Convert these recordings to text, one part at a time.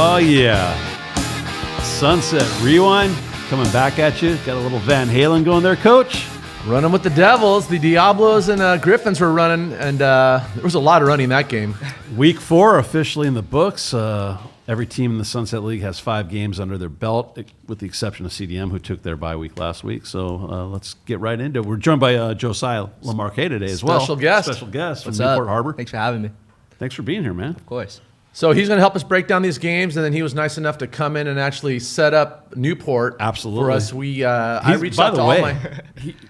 Oh, yeah. Sunset Rewind coming back at you. Got a little Van Halen going there, Coach. Running with the Devils. The Diablos and Griffins were running, and there was a lot of running in that game. Week 4 officially in the books. Every team in the Sunset League has 5 games under their belt, with the exception of CDM, who took their bye week last week. So let's get right into it. We're joined by Josiah Lamarque today as well. Special guest. Special guest What's from Newport up? Harbor. Thanks for having me. Thanks for being here, man. Of course. So he's going to help us break down these games, and then he was nice enough to come in and actually set up Newport Absolutely. for us. I reached out to all my...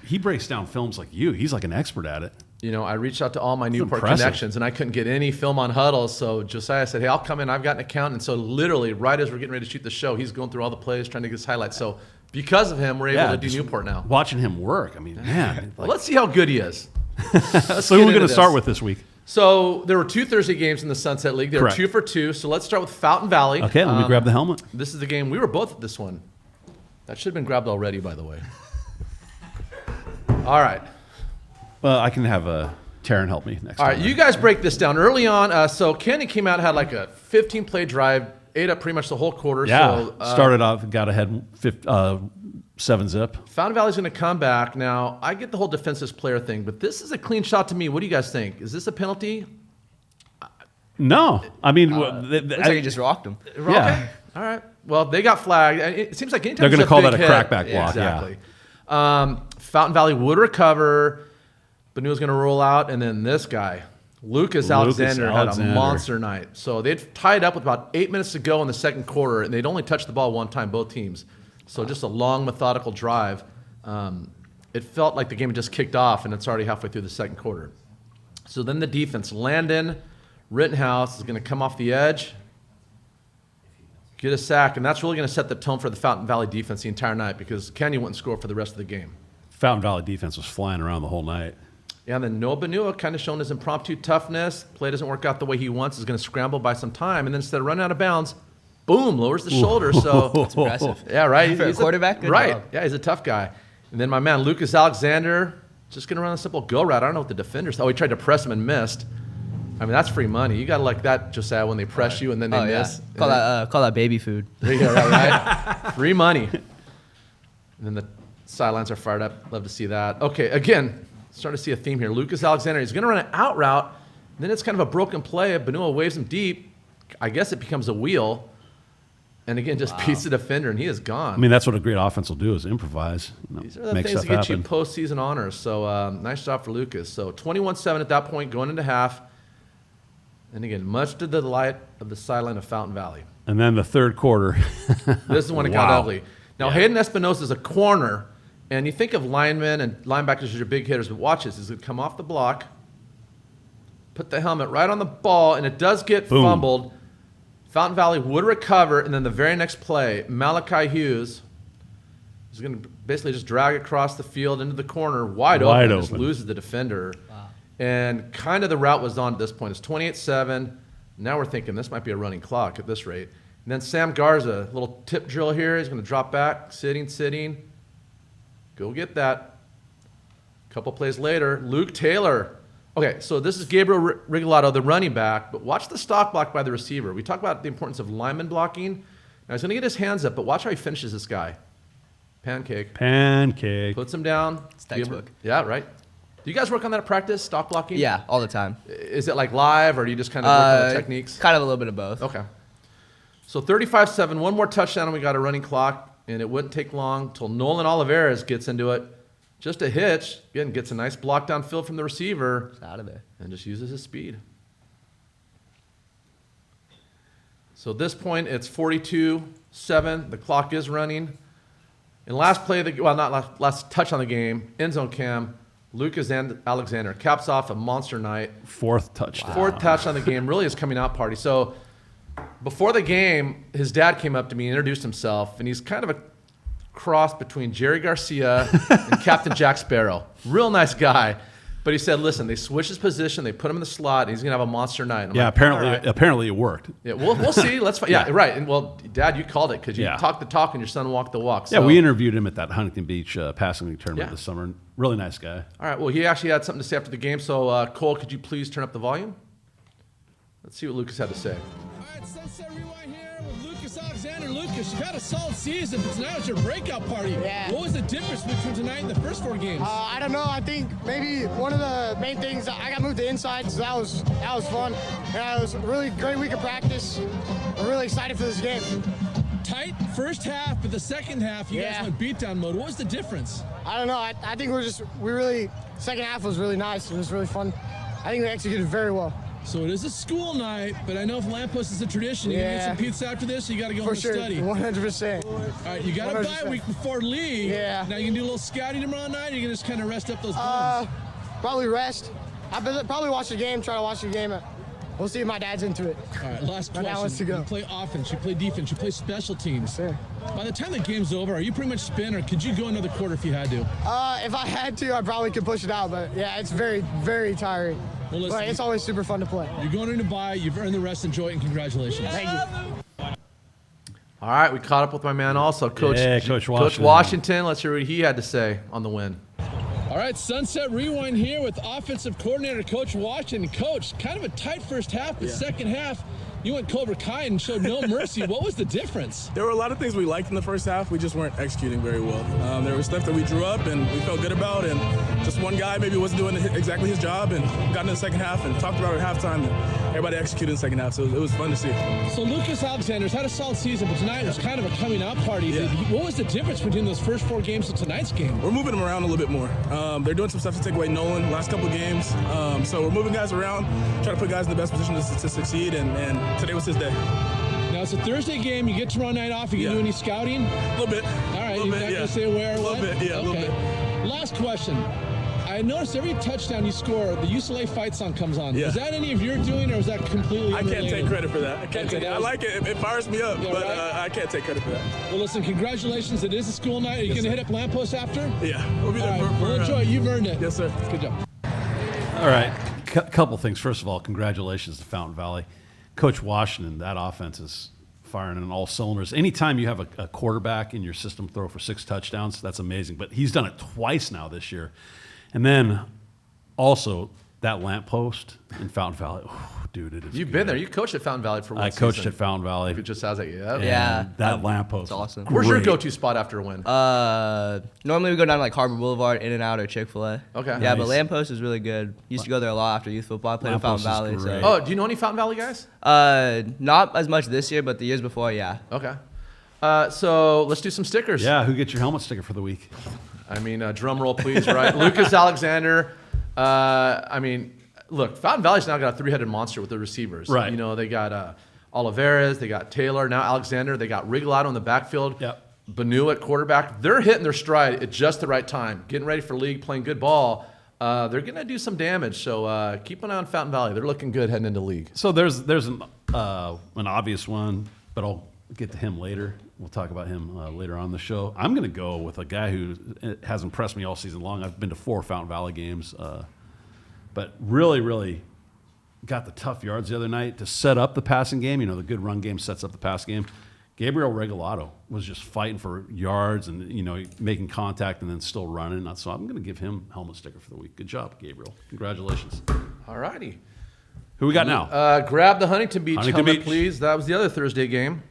he breaks down films like you. He's like an expert at it. I reached out to all my Newport impressive. connections, and I couldn't get any film on Huddle. So Josiah said, hey, I'll come in. I've got an account. And so literally, right as we're getting ready to shoot the show, he's going through all the plays, trying to get his highlights. So because of him, we're able to do Newport now. Watching him work, I mean, man. Well, let's see how good he is. So who are we going to start with this week? So there were 2 Thursday games in the Sunset League. They Correct. were 2 for 2. So let's start with Fountain Valley. Okay, let me grab the helmet. This is the game. We were both at this one. That should have been grabbed already, by the way. All right. Well, I can have Taryn help me next All time. right, you guys break this down. Early on, so Kenny came out, had like a 15-play drive, ate up pretty much the whole quarter. Yeah, So, started off, got ahead 7-zip. Fountain Valley's going to come back. Now, I get the whole defensive player thing, but this is a clean shot to me. What do you guys think? Is this a penalty? No, I mean, Looks like you just rocked him. Yeah. Okay. All right. Well, they got flagged. It seems like anytime They're there's gonna call big that a hit- crackback block, yeah. Exactly. Fountain Valley would recover. Banua's going to roll out, and then this guy, Lucas Alexander, had a monster night. So they'd tied up with about 8 minutes to go in the second quarter, and they'd only touched the ball one time, both teams. So just a long, methodical drive. It felt like the game had just kicked off, and it's already halfway through the second quarter. So then the defense, Landon Rittenhouse is going to come off the edge, get a sack, and that's really going to set the tone for the Fountain Valley defense the entire night because Kenny wouldn't score for the rest of the game. Fountain Valley defense was flying around the whole night. Yeah, and then Noah Banua kind of showing his impromptu toughness. Play doesn't work out the way he wants. Is going to scramble by some time, and then instead of running out of bounds, boom, lowers the shoulder. So That's impressive. yeah, right. For a quarterback, good right? job. Yeah, he's a tough guy. And then my man Lucas Alexander just going to run a simple go route. I don't know what the defenders. Oh, he tried to press him and missed. I mean, that's free money. You got to like that, Josiah, when they press you and then they miss. Yeah. Call that baby food. There you go, right? Free money. And then the sidelines are fired up. Love to see that. Okay, again, starting to see a theme here. Lucas Alexander, he's going to run an out route. And then it's kind of a broken play. Banua waves him deep. I guess it becomes a wheel. And again, just beats the defender, and he is gone. I mean, that's what a great offense will do is improvise. These are the make things that stuff get you happen. postseason honors. So nice job for Lucas. So 21-7 at that point, going into half. And again, much to the delight of the sideline of Fountain Valley. And then the third quarter. This is when it got ugly. Now, Hayden Espinosa is a corner, and you think of linemen and linebackers as your big hitters, but watch this. He's going to come off the block, put the helmet right on the ball, and it does get fumbled. Fountain Valley would recover, and then the very next play, Malachi Hughes is going to basically just drag across the field into the corner, wide open. Just loses the defender. Wow. And kind of the route was on at this point. It's 28-7. Now we're thinking this might be a running clock at this rate. And then Sam Garza, little tip drill here. He's going to drop back, sitting. Go get that. A couple plays later, Luke Taylor. Okay, so this is Gabriel Rigolato, the running back, but watch the stock block by the receiver. We talk about the importance of lineman blocking. Now he's going to get his hands up, but watch how he finishes this guy. Pancake. Puts him down. It's textbook. Yeah, right. Do you guys work on that at practice, stock blocking? Yeah, all the time. Is it like live, or do you just kind of work on the techniques? Kind of a little bit of both. Okay. So 35-7, one more touchdown, and we got a running clock, and it wouldn't take long until Nolan Oliveras gets into it. Just a hitch. Again, gets a nice block downfield from the receiver. It's out of there. And just uses his speed. So at this point, it's 42-7. The clock is running. And last play, last touch on the game, end zone cam, Lucas Alexander caps off a monster night. Fourth touchdown. Fourth touch on the game. Really his coming out party. So before the game, his dad came up to me and introduced himself, and he's kind of a cross between Jerry Garcia and Captain Jack Sparrow. Real nice guy. But he said, listen, they switched his position, they put him in the slot, and he's going to have a monster night. Yeah, like, apparently it worked. Yeah, we'll see. Let's find. Yeah, right. And well, Dad, you called it because you Yeah. talked the talk and your son walked the walk. So. Yeah, we interviewed him at that Huntington Beach passing league tournament Yeah. this summer. Really nice guy. All right. Well, he actually had something to say after the game. So, Cole, could you please turn up the volume? Let's see what Lucas had to say. All right, Sunset Rewind here with Lucas, you've had a solid season, but tonight was your breakout party. Yeah. What was the difference between tonight and the first 4 games? I don't know. I think maybe one of the main things, I got moved to inside, so that was fun. Yeah, it was a really great week of practice. I'm really excited for this game. Tight first half, but the second half, you guys went beatdown mode. What was the difference? I don't know. I think second half was really nice. It was really fun. I think we executed very well. So it is a school night, but I know if Lamppost is a tradition, you gonna get some pizza after this, or you gotta go home For sure, and study. 100%. All right, you got a bye 100%. week before league. Yeah. Now you can do a little scouting tomorrow night, or you can just kind of rest up those bones. Probably rest. I'll probably watch the game, try to watch the game. We'll see if my dad's into it. All right, last My dad wants to question. go. You play offense, you play defense, you play special teams. Sure. By the time the game's over, are you pretty much spent, or could you go another quarter if you had to? If I had to, I probably could push it out, but yeah, it's very, very tiring. Well, listen, But it's always super fun to play. You're going into bye, you've earned the rest, enjoy it, and congratulations. Thank you. All right, we caught up with my man also, Coach Coach Coach Washington. Washington. Let's hear what he had to say on the win. All right, Sunset Rewind here with offensive coordinator Coach Washington. Coach, kind of a tight first half, but second half, you went Cobra Kai and showed no mercy. What was the difference? There were a lot of things we liked in the first half. We just weren't executing very well. There was stuff that we drew up and we felt good about, and just one guy maybe wasn't doing exactly his job, and got into the second half and talked about it at halftime, and everybody executed in the second half, so it was fun to see. So Lucas Alexander's had a solid season, but tonight was kind of a coming out party. Yeah. What was the difference between those first 4 games and tonight's game? We're moving them around a little bit more. They're doing some stuff to take away Nolan last couple of games, so we're moving guys around, trying to put guys in the best position to succeed, and today was his day. Now it's a Thursday game. You get tomorrow night off. You can do any scouting? A little bit. All right, Little you're bit, not yeah. going to say where or A little what? bit, yeah, a little Okay. bit. Last question. I noticed every touchdown you score, the UCLA fight song comes on. Yeah. Is that any of your doing, or is that completely I can't unrelated? take credit for that. I can't Okay, take. that I was- like it. It fires me up, Yeah, but right? I can't take credit for that. Well, listen, congratulations. It is a school night. Are you going to hit up Lamppost after? Yeah, we'll be All there right, for well, enjoy it. You've earned it. Yes, sir. Good job. All right, couple things. First of all, congratulations to Fountain Valley. Coach Washington, that offense is firing on all cylinders. Anytime you have a quarterback in your system throw for 6 touchdowns, that's amazing. But he's done it twice now this year. And then also that lamppost in Fountain Valley, dude, it is You've good. been there. You coached at Fountain Valley for one I coached season. at Fountain Valley. It just sounds like, yeah. Yeah. That lamppost. It's awesome. Where's your Great. go-to spot after a win? Normally we go down like Harbor Boulevard, In-N-Out or Chick-fil-A. Okay. Yeah, Nice. but Lamppost is really good. Used to go there a lot after youth football. I played in Lamppost Fountain is Valley. great. So. Oh, do you know any Fountain Valley guys? Not as much this year, but the years before, yeah. Okay. So let's do some stickers. Yeah, who gets your helmet sticker for the week? I mean, drum roll, please, right? Lucas Alexander. I mean, look, Fountain Valley's now got a 3-headed monster with the receivers. Right. You know, they got Olivares, they got Taylor, now Alexander, they got Rigglato in the backfield. Yep. Banu at quarterback. They're hitting their stride at just the right time, getting ready for league, playing good ball. They're going to do some damage, so keep an eye on Fountain Valley. They're looking good heading into league. So there's an obvious one, but I'll get to him later. We'll talk about him later on in the show. I'm going to go with a guy who has impressed me all season long. I've been to 4 Fountain Valley games, but really got the tough yards the other night to set up the passing game. You know, the good run game sets up the pass game. Gabriel Regalado was just fighting for yards and, you know, making contact and then still running. So I'm going to give him helmet sticker for the week. Good job, Gabriel. Congratulations. All righty. Who we got now? Grab the Huntington Beach Huntington helmet, Beach. please. That was the other Thursday game.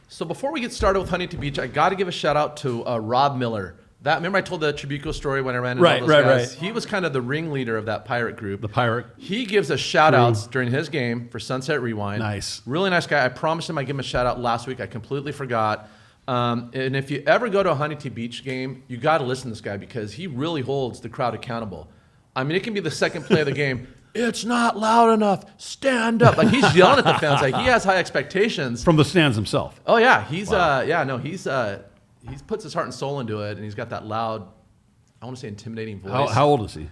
So before we get started with Huntington Beach, I got to give a shout out to Rob Miller. Remember I told the Tribuco story when I ran into all those guys? Right. He was kind of the ringleader of that pirate group. The Pirate. He gives us shout outs during his game for Sunset Rewind. Nice. Really nice guy. I promised him I'd give him a shout out last week. I completely forgot. And if you ever go to a Huntington Beach game, you got to listen to this guy because he really holds the crowd accountable. I mean, it can be the second play of the game. It's not loud enough. Stand up. Like he's yelling at the fans. Like he has high expectations. From the stands himself. Oh yeah, he's he puts his heart and soul into it, and he's got that loud, I want to say intimidating voice. How old is he?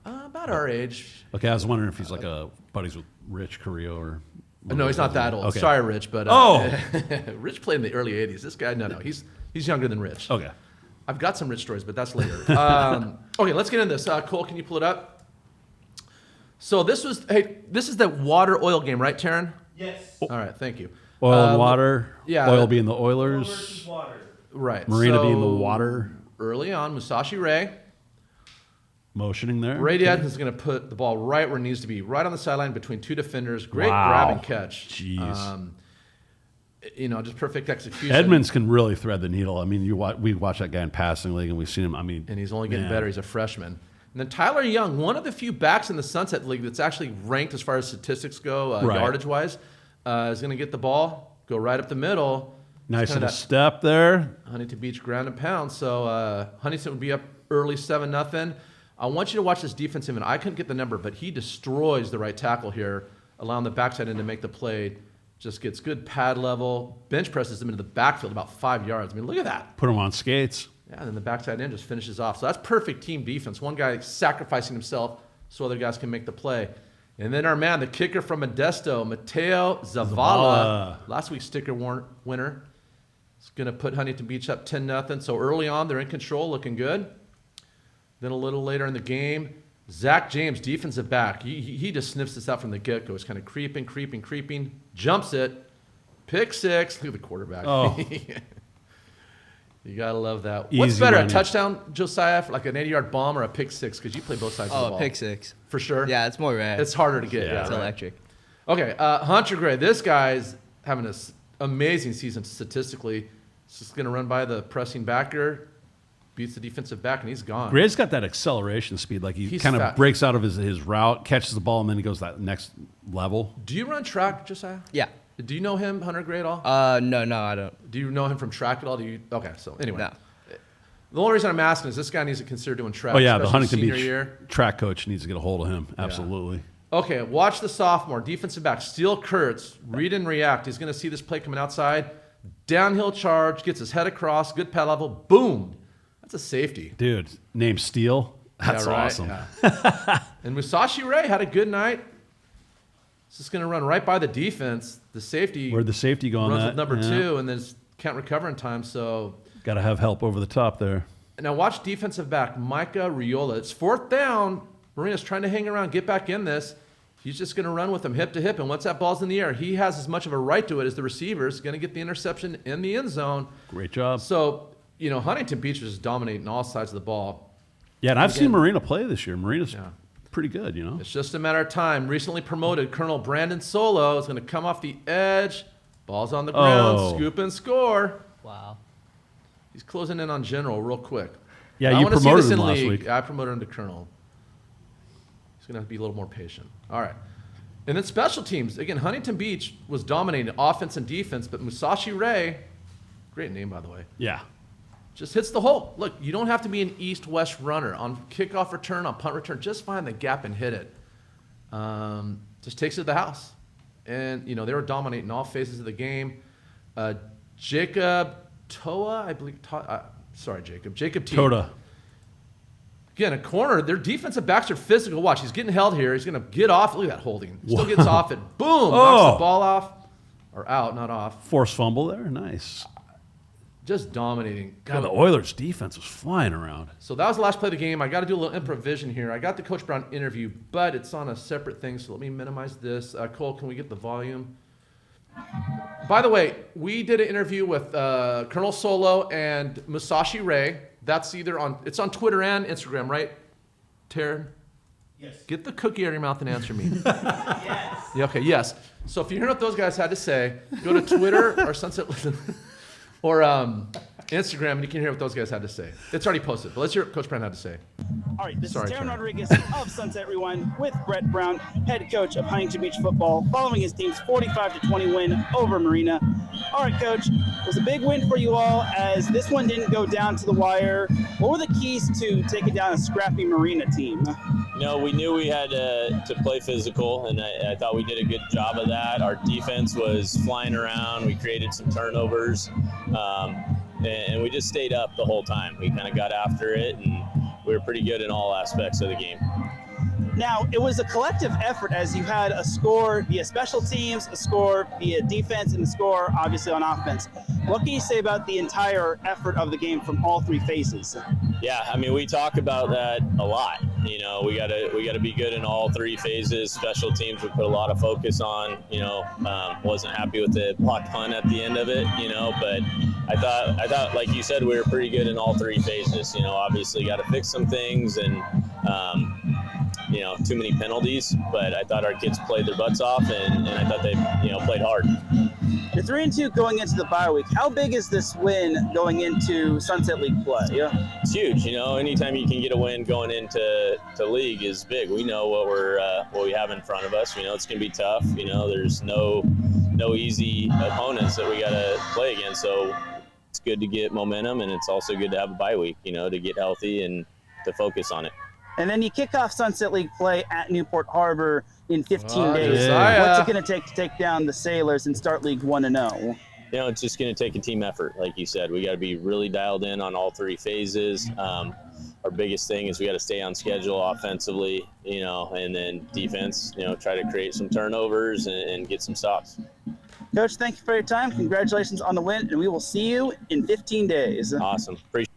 About our age. Okay, I was wondering if he's like buddies with Rich Carrillo or. No, he's not that old. Okay. Sorry, Rich, but Oh! Rich played in the early '80s. This guy, no, he's younger than Rich. Okay. I've got some Rich stories, but that's later. Okay, let's get into this. Cole, can you pull it up? So this is the water oil game, right, Taryn? Yes. All right, thank you. Oil and water. yeah. Oil being the Oilers. Versus water. Right. Marina so being the water. Early on, Musashi Ray. Motioning there. Brady Edmonds is going to put the ball right where it needs to be, right on the sideline between two defenders. Great Wow. grab and catch. Jeez. Just perfect execution. Edmonds can really thread the needle. I mean, we watch that guy in passing league, and we've seen him. I mean, And he's only getting man. better. He's a freshman. And then Tyler Young, one of the few backs in the Sunset League that's actually ranked as far as statistics go, Right. yardage-wise, is going to get the ball, go right up the middle. Nice It's kinda little step there. Huntington Beach ground and pound. So Huntington would be up early 7-0. I want you to watch this defensive end. I couldn't get the number, but he destroys the right tackle here, allowing the backside end to make the play. Just gets good pad level, bench presses him into the backfield about 5 yards. I mean, look at that. Put him on skates. Yeah, and then the backside end just finishes off. So that's perfect team defense. One guy sacrificing himself so other guys can make the play. And then our man, the kicker from Modesto, Mateo Zavala, last week's sticker winner, is going to put Huntington Beach up 10-0. So early on, they're in control, looking good. Then a little later in the game, Zach James, defensive back, he just sniffs this out from the get-go. It's kind of creeping, jumps it, pick six. Look at the quarterback. Oh. You got to love that. Easy What's better, running. a touchdown, Josiah, for like an 80-yard bomb or a pick six? Because you play both sides of the Oh, ball. pick six. For sure? Yeah, it's more rad. It's harder to get. Yeah. It's right. electric. Okay, Hunter Gray. This guy's having an amazing season statistically. He's just going to run by the pressing backer, beats the defensive back, and he's gone. Gray's got that acceleration speed. Like he He's kind of fat. breaks out of his route, catches the ball, and then he goes that next level. Do you run track, Josiah? Yeah. Do you know him, Hunter Gray, at all? No, I don't. Do you know him from track at all? Okay, so anyway. No. The only reason I'm asking is this guy needs to consider doing track. Oh yeah, the especially Huntington senior Beach year. track coach needs to get a hold of him. Absolutely. Okay, watch the sophomore, defensive back, Steele Kurtz, read and react. He's going to see this play coming outside. Downhill charge, gets his head across, good pad level, boom. That's a safety. Dude, named Steele. That's Yeah, right? awesome. Yeah. And Musashi Ray had a good night. He's just going to run right by the defense. The safety Where'd the safety go on runs that? with number Yeah. 2 and then can't recover in time. So Got to have help over the top there. now watch defensive back Micah Riola. It's 4th down. Marina's trying to hang around, get back in this. He's just going to run with him hip to hip. And once that ball's in the air, he has as much of a right to it as the receiver. Is going to get the interception in the end zone. Great job. So, Huntington Beach is dominating all sides of the ball. Yeah, and I've Again- seen Marina play this year. Marina's Yeah. pretty good, you know. It's just a matter of time. Recently promoted Colonel Brandon Solo is going to come off the edge. Ball's on the ground. Oh. Scoop and score. Wow. He's closing in on General real quick. Yeah, I you wanna see promoted this him in last league. week. I promoted him to Colonel. He's going to have to be a little more patient. All right. And then special teams. Again, Huntington Beach was dominating offense and defense, but Musashi Ray, great name, by the way, Yeah. just hits the hole. Look, you don't have to be an east-west runner. On kickoff return, on punt return, just find the gap and hit it. Just takes it to the house. And, they were dominating all phases of the game. Jacob Toa, I believe. Jacob T. Toda. Again, a corner. Their defensive backs are physical. Watch, he's getting held here. He's going to get off. Look at that holding. Still gets off it. Boom. Knocks the ball off. Or out, not off. Forced fumble there. Nice. Just dominating. God, the Oilers' defense was flying around. So that was the last play of the game. I got to do a little improvisation here. I got the Coach Brown interview, but it's on a separate thing, so let me minimize this. Cole, can we get the volume? By the way, we did an interview with Colonel Solo and Musashi Ray. That's it's on Twitter and Instagram, right, Taryn? Yes. Get the cookie out of your mouth and answer me. Yes. Yeah, okay, yes. So if you hear what those guys had to say, go to Twitter or Sunset or Instagram, and you can hear what those guys had to say. It's already posted, but let's hear what Coach Brown had to say. All right, this Sorry, is Darren Taryn. Rodriguez of Sunset Rewind with Brett Brown, head coach of Huntington Beach football, following his team's 45-20 win over Marina. All right, Coach, it was a big win for you all as this one didn't go down to the wire. What were the keys to taking down a scrappy Marina team? We knew we had to play physical, and I thought we did a good job of that. Our defense was flying around. We created some turnovers, and we just stayed up the whole time. We kind of got after it, and we were pretty good in all aspects of the game. Now, it was a collective effort as you had a score via special teams, a score via defense, and a score, obviously, on offense. What can you say about the entire effort of the game from all three phases? Yeah, we talk about that a lot. We gotta be good in all three phases. Special teams we put a lot of focus on. Wasn't happy with the blocked punt at the end of it. But I thought like you said, we were pretty good in all three phases. Obviously got to fix some things, and too many penalties. But I thought our kids played their butts off, and I thought they played hard. You're 3-2 going into the bye week. How big is this win going into Sunset League play? Yeah. It's huge. Anytime you can get a win going into league is big. We know what we have in front of us. It's going to be tough. There's no easy opponents that we got to play against. So it's good to get momentum, and it's also good to have a bye week, to get healthy and to focus on it. And then you kick off Sunset League play at Newport Harbor in 15 days. Yeah. What's it going to take to take down the Sailors and start League 1-0? It's just going to take a team effort. Like you said, we got to be really dialed in on all three phases. Our biggest thing is we got to stay on schedule offensively, and then defense, try to create some turnovers and get some stops. Coach, thank you for your time. Congratulations on the win, and we will see you in 15 days. Awesome. Appreciate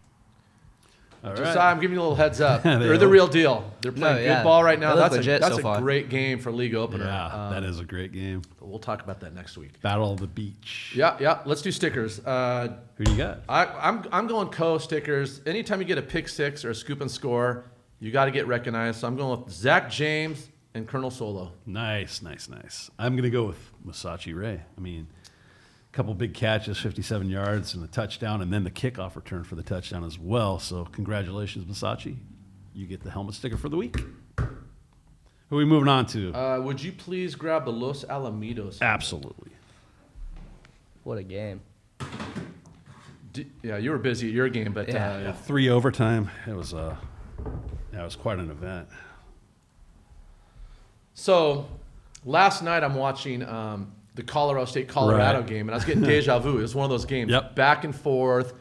All right. Josiah, I'm giving you a little heads up. They They're the are. real deal. They're playing good ball right now. They look That's legit that's so a far. great game for league opener. Yeah, that is a great game. We'll talk about that next week. Battle of the Beach. Yeah. Let's do stickers. Who do you got? I'm going Co stickers. Anytime you get a pick six or a scoop and score, you got to get recognized. So I'm going with Zach James and Colonel Solo. Nice. I'm going to go with Masachi Ray. A couple big catches, 57 yards and a touchdown, and then the kickoff return for the touchdown as well. So congratulations, Masachi. You get the helmet sticker for the week. Who are we moving on to? Would you please grab the Los Alamitos? Absolutely. What a game. Yeah, you were busy at your game, but Yeah. 3 overtime. It was quite an event. So last night I'm watching the Colorado State-Colorado Right. game, and I was getting deja vu. It was one of those games, Yep. back and forth,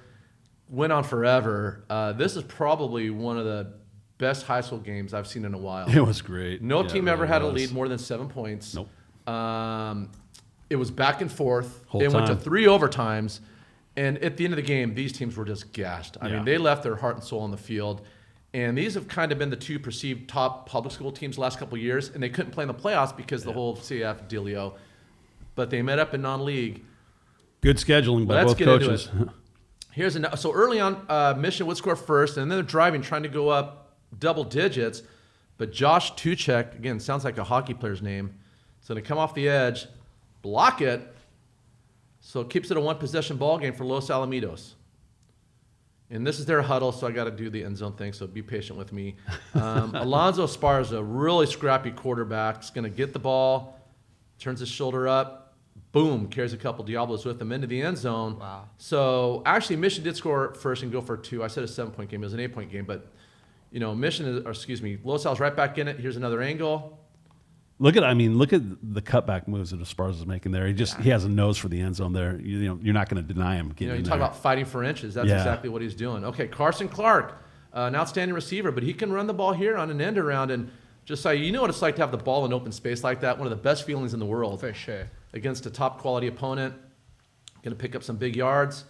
went on forever. This is probably one of the best high school games I've seen in a while. It was great. No Yeah, team it ever really had a was. lead more than 7 points. Nope. It was back and forth. Whole It went to time. 3 overtimes, and at the end of the game, these teams were just gassed. I Yeah. mean, they left their heart and soul on the field. And these have kind of been the two perceived top public school teams the last couple of years, and they couldn't play in the playoffs because the whole CAF dealio. But they met up in non-league. Good scheduling by Let's both get into coaches. it. So early on, Mission would score first, and then they're driving, trying to go up double digits. But Josh Tuchek, again, sounds like a hockey player's name, is going to come off the edge, block it, so it keeps it a one-possession ball game for Los Alamitos. And this is their huddle, so I got to do the end zone thing, so be patient with me. Alonzo Esparza, a really scrappy quarterback, is going to get the ball, turns his shoulder up, boom, carries a couple Diablos with him into the end zone. Wow. So actually, Mission did score first and go for 2. I said a 7-point game. It was an 8-point game, but Los Al's right back in it. Here's another angle. Look at the cutback moves that Esparza is making there. He has a nose for the end zone there. You're not going to deny him getting You in talk there. about fighting for inches. That's Yeah. exactly what he's doing. Okay, Carson Clark, an outstanding receiver, but he can run the ball here on an end around. And just so you know what it's like to have the ball in open space like that. One of the best feelings in the world. For sure. Against a top quality opponent. Going to pick up some big yards.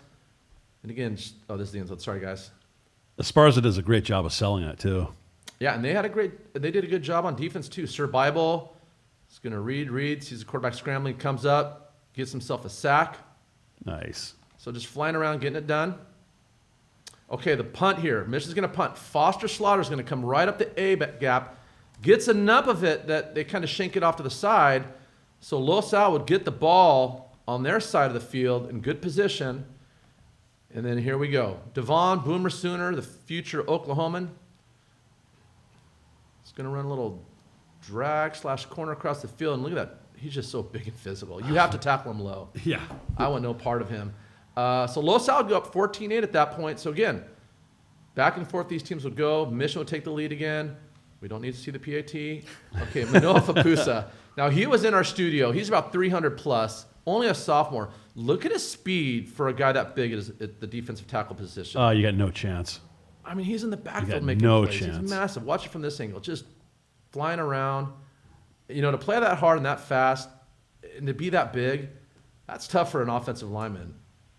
And again, this is the end zone. Sorry, guys. Esparza does a great job of selling it too. Yeah, and they did a good job on defense too. Sir Bible is going to read, sees the quarterback scrambling, comes up, gets himself a sack. Nice. So just flying around, getting it done. Okay, the punt here. Mission's going to punt. Foster Slaughter's going to come right up the A gap, gets enough of it that they kind of shank it off to the side. So Los Al would get the ball on their side of the field in good position. And then here we go. Devon Boomer Sooner, the future Oklahoman. He's going to run a little drag/corner across the field. And look at that. He's just so big and physical. You have to tackle him low. Yeah. I want no part of him. So Los Al would go up 14-8 at that point. So again, back and forth these teams would go. Mission would take the lead again. We don't need to see the PAT. Okay, Manoa Fapusa. Now, he was in our studio. He's about 300 plus, only a sophomore. Look at his speed for a guy that big at the defensive tackle position. You got no chance. I mean, he's in the backfield got making no plays. chance. He's massive. Watch it from this angle. Just flying around. To play that hard and that fast and to be that big, that's tough for an offensive lineman.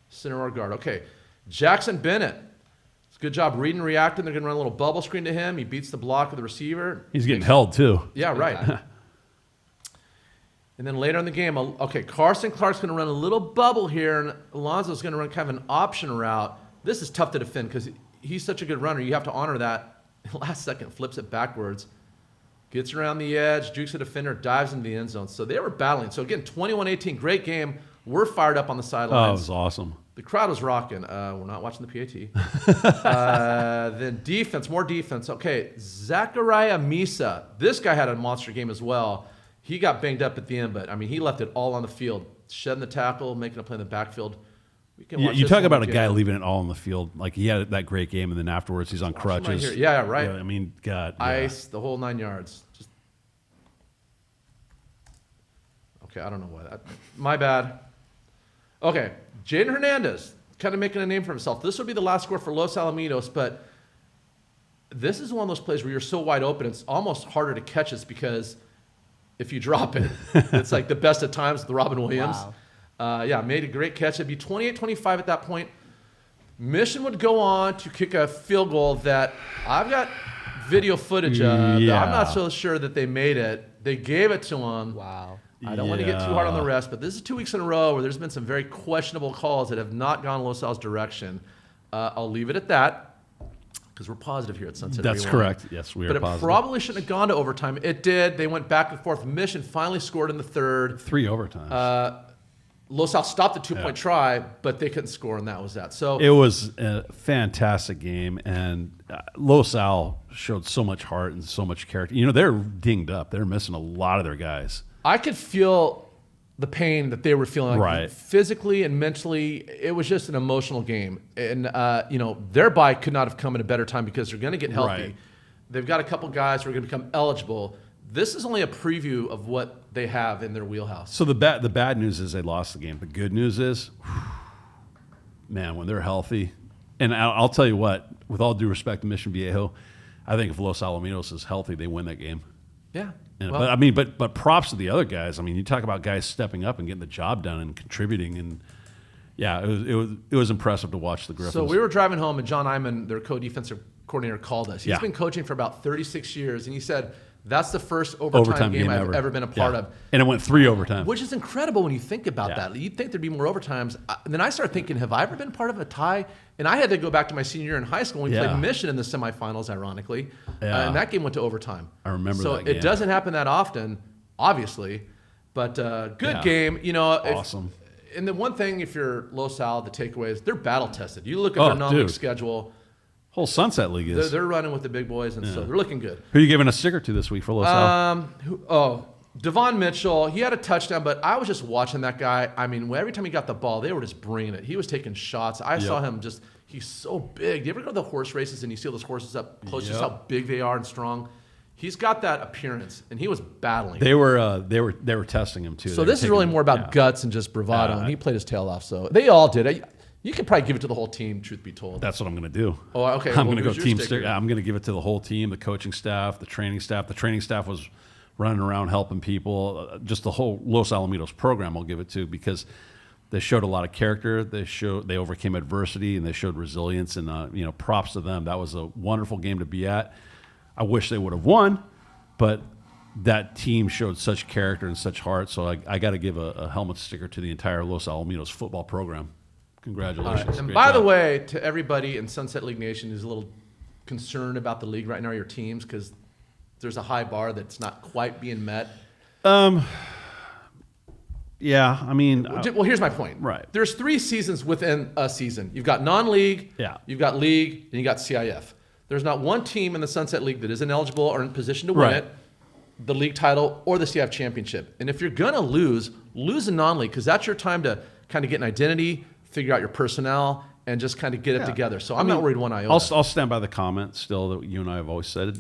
Center or guard. Okay, Jackson Bennett. It's a good job reading, reacting. They're going to run a little bubble screen to him. He beats the block of the receiver. He's getting held too. Yeah, right. And then later in the game, Carson Clark's going to run a little bubble here, and Alonzo's going to run kind of an option route. This is tough to defend because he's such a good runner. You have to honor that last second flips it backwards, gets around the edge, jukes a defender, dives into the end zone. So they were battling. So again, 21-18, great game. We're fired up on the sidelines. Oh, it was awesome. The crowd was rocking. We're not watching the PAT. Then defense, more defense. Okay, Zachariah Misa. This guy had a monster game as well. He got banged up at the end, but I mean, he left it all on the field, shedding the tackle, making a play in the backfield. We can watch You this talk one about a again. guy leaving it all on the field. Like he had that great game, and then afterwards he's on crutches. Right here. Yeah, right. I mean, God. Yeah. Ice, the whole 9 yards. Just okay. I don't know why that. My bad. Okay, Jaden Hernandez, kind of making a name for himself. This will be the last score for Los Alamitos, but this is one of those plays where you're so wide open, it's almost harder to catch us because if you drop it, it's like the best of times with Robin Williams. Wow. Made a great catch. It'd be 28-25 at that point. Mission would go on to kick a field goal that I've got video footage of. Yeah. I'm not so sure that they made it. They gave it to him. Wow. I don't want to get too hard on the rest, but this is 2 weeks in a row where there's been some very questionable calls that have not gone Los Al's direction. I'll leave it at that because we're positive here at Sunset. That's Rewind. correct. Yes, we are But it positive. probably shouldn't have gone to overtime. It did. They went back and forth. Mission finally scored in the third. 3 overtimes. Los Al stopped the two-point try, but they couldn't score, and that was that. So It was a fantastic game, and Los Al showed so much heart and so much character. You know, they're dinged up. They're missing a lot of their guys. I could feel the pain that they were feeling, like Right. physically and mentally. It was just an emotional game, and their bye could not have come at a better time because they're going to get healthy. Right. They've got a couple guys who are going to become eligible. This is only a preview of what they have in their wheelhouse. So the bad news is they lost the game. The good news is, man, when they're healthy, and I'll tell you what, with all due respect to Mission Viejo, I think if Los Alamitos is healthy, they win that game. Yeah. And, Well, but props to the other guys. I mean, you talk about guys stepping up and getting the job done and contributing, and yeah, it was impressive to watch the Griffins. so we were driving home, and John Iman, their co-defensive coordinator, called us. He's Yeah. been coaching for about 36 years, and he said, that's the first overtime game I've ever been a part Yeah. of. And it went 3 overtimes. Which is incredible when you think about Yeah. that. You'd think there'd be more overtimes. And then I started thinking, have I ever been part of a tie? And I had to go back to my senior year in high school when we Yeah. played Mission in the semifinals, ironically. Yeah. And that game went to overtime. I remember so that game. it doesn't happen that often, obviously. But good Yeah. game. You know, Awesome. And the one thing, if you're Los Al, the takeaway is they're battle tested. You look at Oh, their non-league dude. schedule. Whole Sunset League is. They're running with the big boys, and so they're looking good. Who are you giving a sticker to this week for Los Al? Devon Mitchell, he had a touchdown, but I was just watching that guy. I mean, every time he got the ball, they were just bringing it. He was taking shots. I saw him just, he's so big. Do you ever go to the horse races and you see those horses up close, just Yep. how big they are and strong? He's got that appearance, and he was battling. They were testing him too. So They were this is taking really him- more about yeah. guts and just bravado, Yeah. and he played his tail off. So they all did. You could probably give it to the whole team, truth be told. That's what I'm going to do. Oh, okay. I'm Well, going to go who's your team sticker? sticker. I'm going to give it to the whole team, the coaching staff, the training staff. The training staff was running around helping people. Just the whole Los Alamitos program I'll give it to because they showed a lot of character. They overcame adversity and they showed resilience. And props to them. That was a wonderful game to be at. I wish they would have won, but that team showed such character and such heart. So I got to give a helmet sticker to the entire Los Alamitos football program. Congratulations. And Great by the job. way, to everybody in Sunset League Nation who's a little concerned about the league right now, your teams, because there's a high bar that's not quite being met. Yeah, I mean, Well, here's my point. Right. There's 3 seasons within a season. You've got non-league, Yeah. you've got league, and you got CIF. There's not one team in the Sunset League that isn't eligible or in position to win Right. it, the league title or the CIF championship. And if you're going to lose in non-league because that's your time to kind of get an identity, figure out your personnel, and just kind of get it together. So I'm not worried one iota. I'll stand by the comment still that you and I have always said.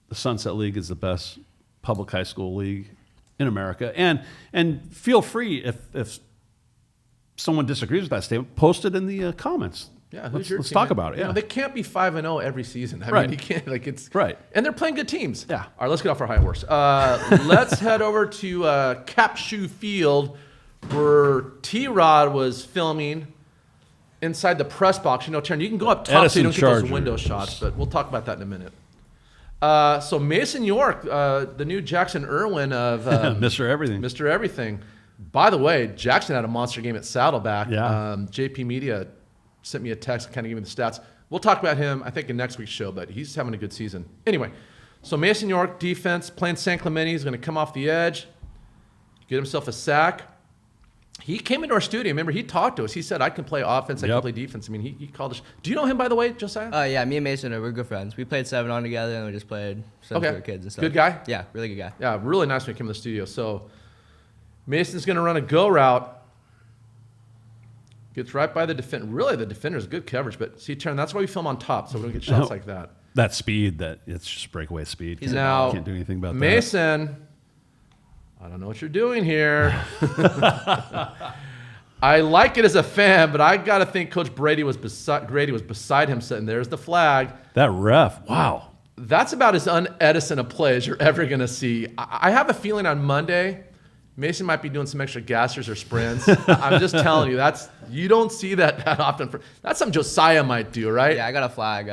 The Sunset League is the best public high school league in America. And feel free, if someone disagrees with that statement, post it in the comments. Yeah, who's let's your team? talk about it. You know, Yeah, they can't be 5-0 every season. I Right. mean, you can't it's Right. And they're playing good teams. Yeah. All right, let's get off our high horse. Let's head over to Capshaw Field, where T-Rod was filming inside the press box. You know, Taryn, you can go up top so you don't Edison get those Chargers. window shots, but we'll talk about that in a minute. So Mason York, the new Jackson Irwin of Mr. Everything. Mr. Everything. By the way, Jackson had a monster game at Saddleback. Yeah. JP Media sent me a text and kind of gave me the stats. We'll talk about him, I think, in next week's show, but he's having a good season. Anyway, so Mason York, defense, playing San Clemente. He's going to come off the edge, get himself a sack. He came into our studio. Remember, he talked to us. He said, I can play offense, I can play defense. I mean, he called us. Do you know him, by the way, Josiah? Yeah, me and Mason, we're good friends. We played 7-on together, and we just played since we were kids and stuff. Good guy? Yeah, really good guy. Yeah, really nice when he came to the studio. So Mason's going to run a go route. Gets right by the defender. Really, the defender's good coverage, but see, turn. That's why we film on top, so we don't get shots like that. That speed, it's just breakaway speed. Can't do anything about Mason, I don't know what you're doing here. I like it as a fan, but I got to think Coach Grady was beside him sitting there. There's the flag. That ref, wow. That's about as un-Edison a play as you're ever going to see. I have a feeling on Monday, Mason might be doing some extra gassers or sprints. I'm just telling you, you don't see that often. That's something Josiah might do, right? Yeah, I got a flag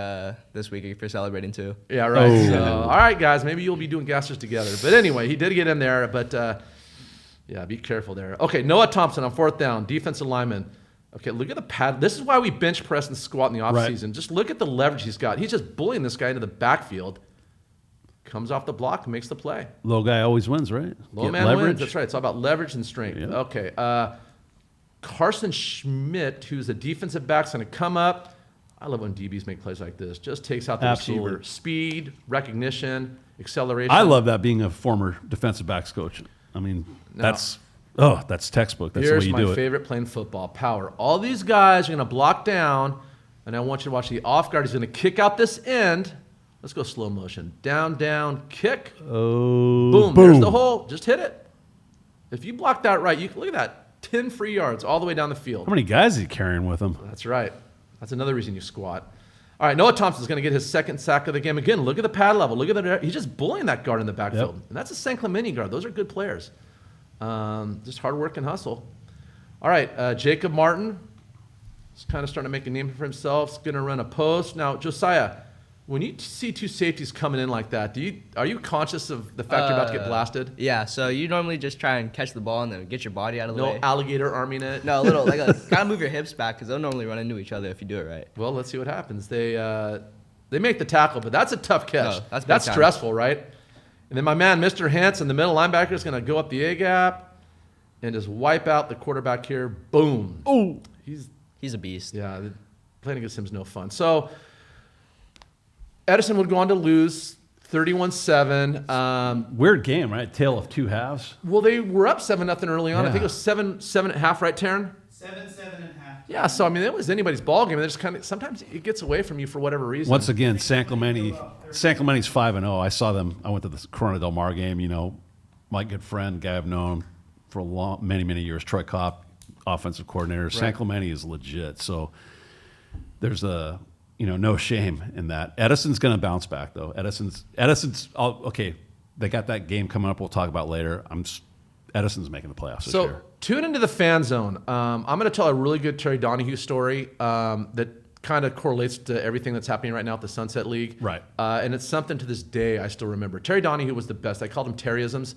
this week if you're celebrating too. Yeah, right. So, all right, guys, maybe you'll be doing gassers together. But anyway, he did get in there, but yeah, be careful there. Okay, Noah Thompson on 4th down, defensive lineman. Okay, look at the pad. This is why we bench press and squat in the offseason. Just look at the leverage he's got. He's just bullying this guy into the backfield. Comes off the block, makes the play. Low guy always wins, right? Low man wins. That's right. It's all about leverage and strength. Yep. Okay. Carson Schmidt, who's a defensive back, is going to come up. I love when DBs make plays like this. Just takes out the receiver. Speed, recognition, acceleration. I love that being a former defensive backs coach. I mean, that's textbook. That's the way you do it. Here's my favorite playing football, power. All these guys are going to block down, and I want you to watch the off guard. He's going to kick out this end. Let's go slow motion. Down, down, kick. Oh, boom. There's the hole. Just hit it. If you block that right, you can look at that. 10 free yards all the way down the field. How many guys is he carrying with him? That's right. That's another reason you squat. All right, Noah Thompson's going to get his second sack of the game. Again, look at the pad level. Look at that. He's just bullying that guard in the backfield. Yep. And that's a San Clemente guard. Those are good players. Just hard work and hustle. All right, Jacob Martin is kind of starting to make a name for himself. He's going to run a post. Now, Josiah, when you see two safeties coming in like that, are you conscious of the fact you're about to get blasted? Yeah, so you normally just try and catch the ball and then get your body out of the way. No alligator arming it? No, a little. Kind of move your hips back because they'll normally run into each other if you do it right. Well, let's see what happens. They make the tackle, but that's a tough catch. No, that's stressful, right? And then my man, Mr. Hansen, the middle linebacker, is going to go up the A-gap and just wipe out the quarterback here. Boom. Oh. He's a beast. Yeah, playing against him is no fun. So Edison would go on to lose 31-7. Weird game, right? Tale of two halves. Well, they were up 7-0 early on. I think it was 7-7.5, right, Taryn? 7.5. Yeah, so I mean, it was anybody's ball game. They just kind of sometimes it gets away from you for whatever reason. Once again, San Clemente's 5-0. I saw them. I went to the Corona Del Mar game. You know, my good friend, guy I've known for many years, Troy Kopp, offensive coordinator. Right. San Clemente is legit. So there's no shame in that. Edison's going to bounce back though. Edison's okay. They got that game coming up. We'll talk about later. Edison's making the playoffs this year. Tune into the fan zone. I'm going to tell a really good Terry Donahue story that kind of correlates to everything that's happening right now at the Sunset League. Right. And it's something to this day I still remember. Terry Donahue was the best. I called him Terryisms.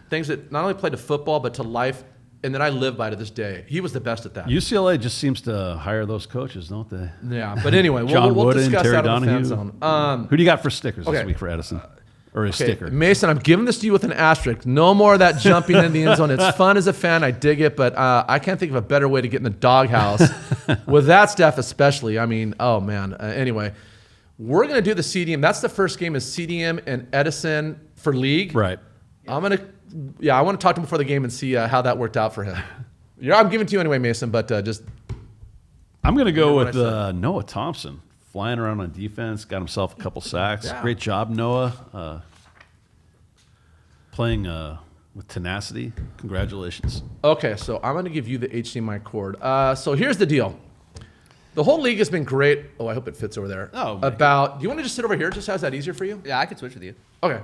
Things that not only played to football, but to life, and that I live by to this day. He was the best at that. UCLA just seems to hire those coaches, don't they? Yeah, but anyway, John we'll Wooden, discuss Terry that in the fan Donahue. zone. Who do you got for stickers this week for Edison? Or a sticker? Mason, I'm giving this to you with an asterisk. No more of that jumping in the end zone. It's fun as a fan. I dig it, but I can't think of a better way to get in the doghouse with that stuff especially. I mean, oh, man. Anyway, we're going to do the CDM. That's the first game is CDM and Edison for league. Right. I want to talk to him before the game and see how that worked out for him. I'm giving it to you anyway, Mason, but just... I'm going to go with Noah Thompson. Flying around on defense, got himself a couple sacks. Yeah. Great job, Noah. Playing with tenacity. Congratulations. Okay, so I'm going to give you the HDMI cord. So here's the deal. The whole league has been great. Oh, I hope it fits over there. Oh, do you want to just sit over here? Just how's that easier for you? Yeah, I could switch with you. Okay.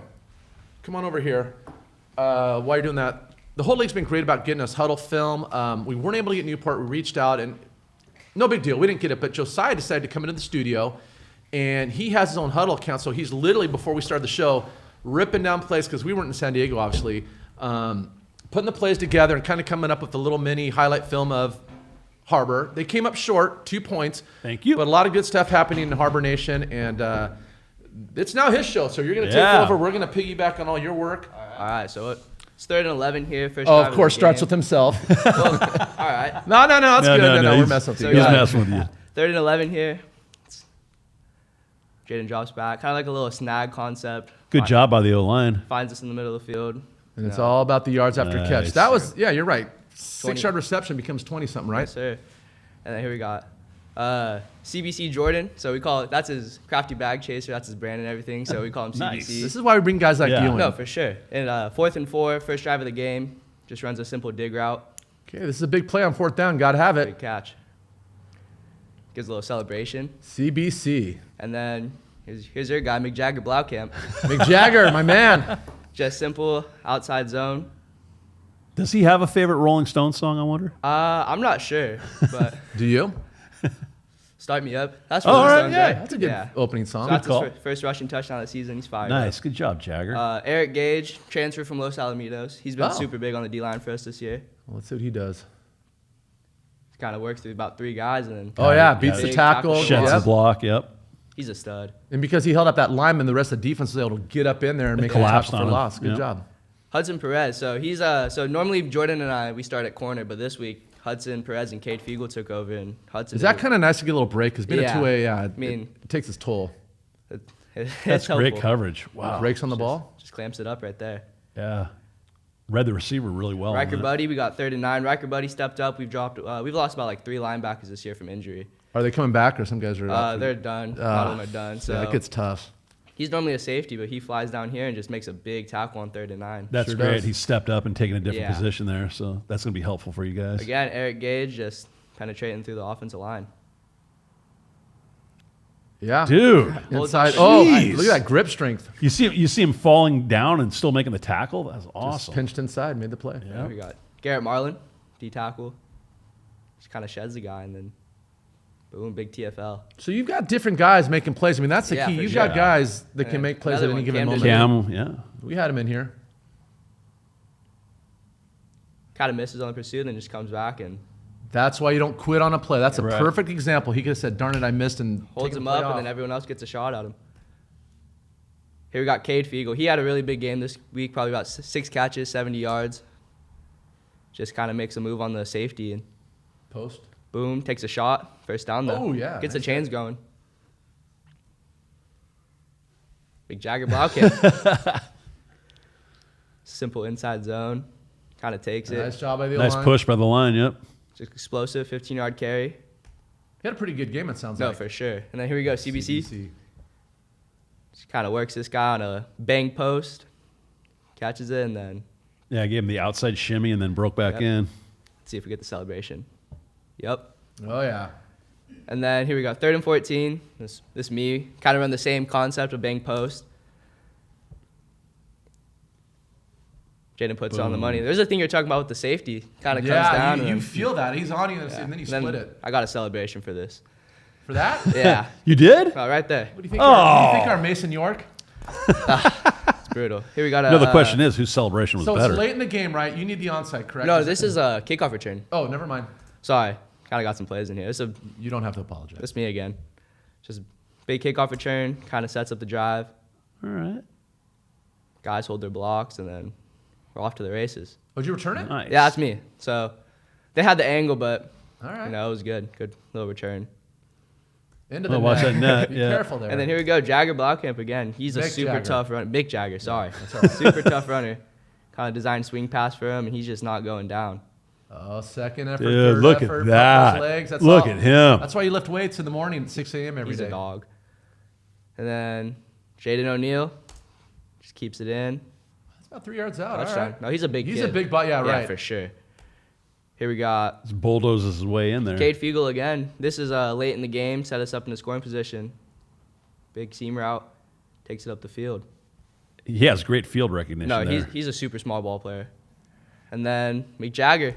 Come on over here. While you're doing that, the whole league's been great about getting us huddle film. We weren't able to get Newport. We reached out, and no big deal. We didn't get it, but Josiah decided to come into the studio, and he has his own huddle account. So he's literally, before we started the show, ripping down plays, because we weren't in San Diego, obviously, putting the plays together and kind of coming up with a little mini highlight film of Harbor. They came up short, 2 points. Thank you. But a lot of good stuff happening in Harbor Nation, and it's now his show, so you're going to take Yeah. over. We're going to piggyback on all your work. All right, so it's 3rd and 11 here. First Oh, drive of course, the starts game. with himself. All right. No, that's good. No, we're he's- messing with you. So He's yeah. messing with you. 3rd and 11 here. Jaden drops back, kind of like a little snag concept. Good job by the O-line. Finds us in the middle of the field. And it's all about the yards after catch. Nice. That was, yeah, you're right. 20. 6-yard reception becomes 20-something, right? Yes, sir. And then here we got CBC Jordan. So we call it, that's his crafty bag chaser. That's his brand and everything. So we call him CBC. Nice. This is why we bring guys like Yeah. you in. No, for sure. And 4th and 4, first drive of the game. Just runs a simple dig route. Okay, this is a big play on 4th down. Got to have Big it. catch. Gives a little celebration. CBC. And then here's your guy, McJagger Blaukamp. Mick Jagger, my man. Just simple outside zone. Does he have a favorite Rolling Stones song, I wonder? I'm not sure, but Do you? Start Me Up. That's Oh, Rolling all right, Stones, yeah, right? That's a good Yeah. opening So song. that's call. his first rushing touchdown of the season. He's fired Nice. up. Good job, Jagger. Eric Gage, transfer from Los Alamitos. He's been Oh. super big on the D-line for us this year. Well, let's see what he does. Kind of works through about 3 guys, and then Oh, yeah, beats the Big tackle. tackle. Sheds Yep. the block, yep. he's a stud. And because he held up that lineman, the rest of the defense was able to get up in there and make a collapsed tackle on for him. loss. Good Yep. job. Hudson Perez. So he's so normally Jordan and I we start at corner, but this week Hudson Perez and Cade Fiegel took over, and Hudson. Is that kind of nice to get a little break? Because being Yeah. a 2A, yeah, I mean- it takes its toll. That's great coverage. Wow. Breaks on the ball. Just clamps it up right there. Yeah. Read the receiver really well. on Riker that. Buddy, we got 3rd and 9. Riker Buddy stepped up. We've lost about like 3 linebackers this year from injury. Are they coming back, or some guys are? out for- They're done. A lot of them are done. So yeah, it gets tough. he's normally a safety, but he flies down here and just makes a big tackle on 3rd and 9. That's Sure great. does. He stepped up and taken a different Yeah. position there, so that's going to be helpful for you guys. Again, Eric Gage just penetrating through the offensive line. Yeah, Dude, inside. Jeez. Oh, look at that grip strength. you see him falling down and still making the tackle? That's Just awesome. pinched inside, made the play. Yeah. We got Garrett Marlin, D tackle. Just kind of sheds the guy, and then boom, big TFL. So you've got different guys making plays. I mean, that's the Yeah, key. for You've sure. got guys that can And make plays at another any one, given Camden moment. Cam, yeah. We had him in here. Kind of misses on the pursuit, and then just comes back and That's why you don't quit on a play. That's a Right. perfect example. He could have said, "Darn it, I missed," and holds taken him the play up, off. and then everyone else gets a shot at him. Here we got Cade Fiegel. He had a really big game this week, probably about 6 catches, 70 yards. Just kind of makes a move on the safety, and Post. boom, takes a shot. First down, though. Oh, yeah, Gets nice the chains going. Big Jagger Blaukamp. Simple inside zone. Kind of takes it. Nice job by the Nice O-line. push by the line, yep. Just explosive, 15-yard carry. He had a pretty good game, it sounds No, like. for sure. And then here we go, CBC. Just kind of works this guy on a bang post. Catches it, and then Yeah, I gave him the outside shimmy and then broke back Yep. in. let's see if we get the celebration. Yep. Oh, yeah. And then here we go, 3rd and 14. This me, kind of run the same concept of bang post. Jaden puts it on the money. There's a thing you're talking about with the safety. Kind of comes down. you and feel that. He's on you, yeah. and then you And split it. I got a celebration for this. For that? Yeah. You did? Right there. What do you think? What do you think our Mason York? It's brutal. Here we got a. No, the question is whose celebration was So better? it's late in the game, right? You need the onside, correct? No, this is a kickoff return. Oh, never mind. Sorry. Kind of got some plays in here. You don't have to apologize. It's me again. Just big kickoff return. Kind of sets up the drive. All right. Guys hold their blocks, and then we're off to the races. Oh, did you return it? Nice. Yeah, that's me. So they had the angle, but All right. you know, it was good. Good little return. Into the Oh, watch net. that net, Be yeah. careful there. And then here we go, Jagger Blaukamp again. He's a Big super Jagger. tough runner. Big Jagger, sorry. Super tough runner. Kind of designed swing pass for him, and he's just not going down. Oh, second effort, Dude, third look effort, at that. pump those legs. That's Look all. at him. That's why you lift weights in the morning at 6 a.m. every day. He's a dog. And then Jaden O'Neal just keeps it in. That's about 3 yards out. All Touchdown. right. No, he's a big He's kid. a big butt. Yeah, right. for sure. Here we got Just bulldozes his way in there. Cade Fiegel again. This is late in the game, set us up in the scoring position. Big seam route, takes it up the field. He has great field recognition No, there. he's a super small ball player. And then McJagger.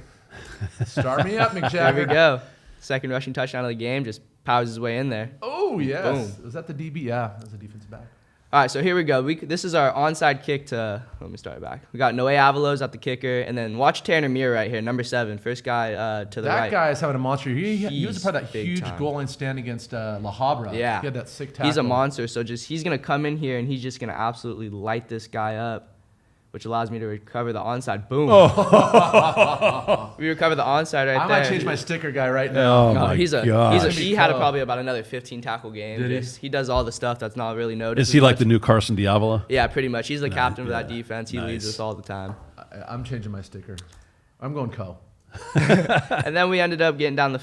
Start me up, There McJagger. we go. Second rushing touchdown of the game, just powers his way in there. Oh, yes. Boom. Was that the DB? Yeah, that was a defensive back. All right, so here we go. This is our onside kick to, let me start it back. We got Noé Avalos at the kicker, and then watch Tanner Muir right here, number 7, first guy to the right. That guy's having a monster. He was a part of that He's huge big time. goal line stand against La Habra. Yeah. He had that sick tackle. He's a monster, so he's going to come in here, and he's just going to absolutely light this guy up, which allows me to recover the onside. Boom. We recover the onside right there. I might change my sticker guy right now. Oh, No, my he gosh. had probably about another 15 tackle game. Did he? He does all the stuff that's not really noticed. Is he as like much. the new Carson Diavola? Yeah, pretty much. He's the captain of that defense. He leads Nice. us all the time. I'm changing my sticker. I'm going Co. And then we ended up getting down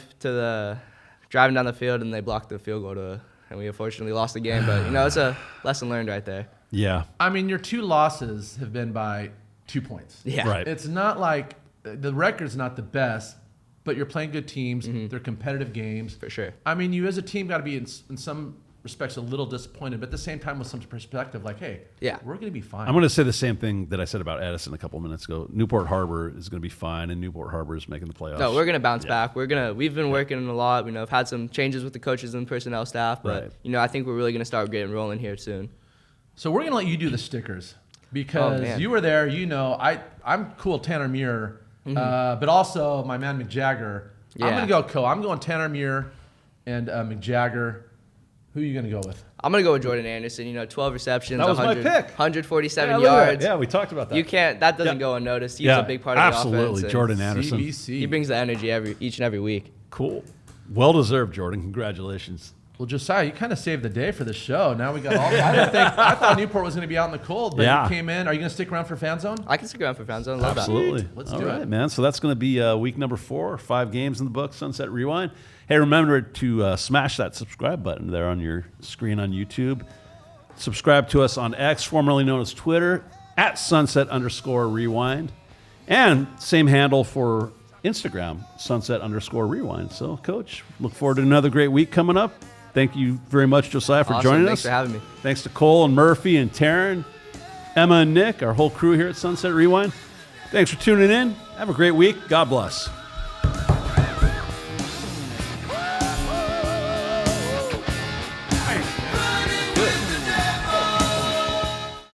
driving down the field, and they blocked the field goal and we unfortunately lost the game. But it's a lesson learned right there. Yeah. I mean, your 2 losses have been by 2 points. Yeah. Right. It's not like the record's not the best, but you're playing good teams. They're competitive games. For sure. I mean, you as a team got to be in some respects a little disappointed, but at the same time with some perspective, like, hey, Yeah. we're going to be fine. I'm going to say the same thing that I said about Edison a couple minutes ago. Newport Harbor is going to be fine, and Newport Harbor is making the playoffs. No, we're gonna bounce back. We've been working a lot. I've had some changes with the coaches and personnel staff, but Right. I think we're really gonna start getting rolling here soon. So we're going to let you do the stickers because man. you were there. I'm cool Tanner Muir, but also my man McJagger. I'm Yeah. going to go Co. I'm going Tanner Muir and McJagger. Who are you going to go with? I'm gonna go with Jordan Anderson. 12 receptions, That was my 100, pick. 147 Yeah, look at that. yards. Yeah, we talked about that. You can't. That doesn't Yeah. go unnoticed. He's Yeah, a big part of the offense. absolutely. and Jordan Anderson. CBC. He brings the energy each and every week. Cool. Well deserved, Jordan. Congratulations. Well, Josiah, you kind of saved the day for the show. Now we got all. I thought Newport was going to be out in the cold, but Yeah. you came in. Are you going to stick around for Fan Zone? I can stick around for Fan Zone. Love Absolutely. Let's All do right, it. man. So that's going to be week number 4, 5 games in the book, Sunset Rewind. Hey, remember to smash that subscribe button there on your screen on YouTube. Subscribe to us on X, formerly known as Twitter, at Sunset_Rewind. And same handle for Instagram, Sunset_Rewind. So, Coach, look forward to another great week coming up. Thank you very much, Josiah, for Awesome. joining Thanks us. for having me. Thanks to Cole and Murphy and Taryn, Emma and Nick, our whole crew here at Sunset Rewind. Thanks for tuning in. Have a great week. God bless.